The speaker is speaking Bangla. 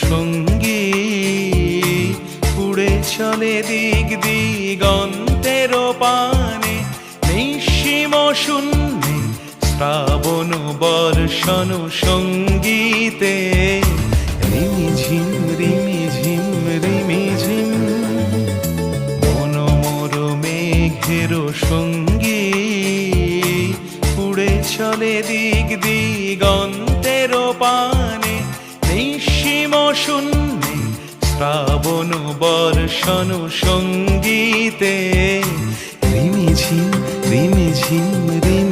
সঙ্গী উড়ে চলে দিক দিগন্তের পানে, নিঃসীম শূন্যে শ্রাবণ বর্ষণ সঙ্গীতে। রিমিঝিম রিমিঝিম রিমিঝিম মন মোর মেঘের সঙ্গী উড়ে চলে দিক দিগন্তের পানে, নিঃসীম শূন্যে শ্রাবণ বর্ষণ সঙ্গীতে। রিমিঝিম রিমিঝিম রিমি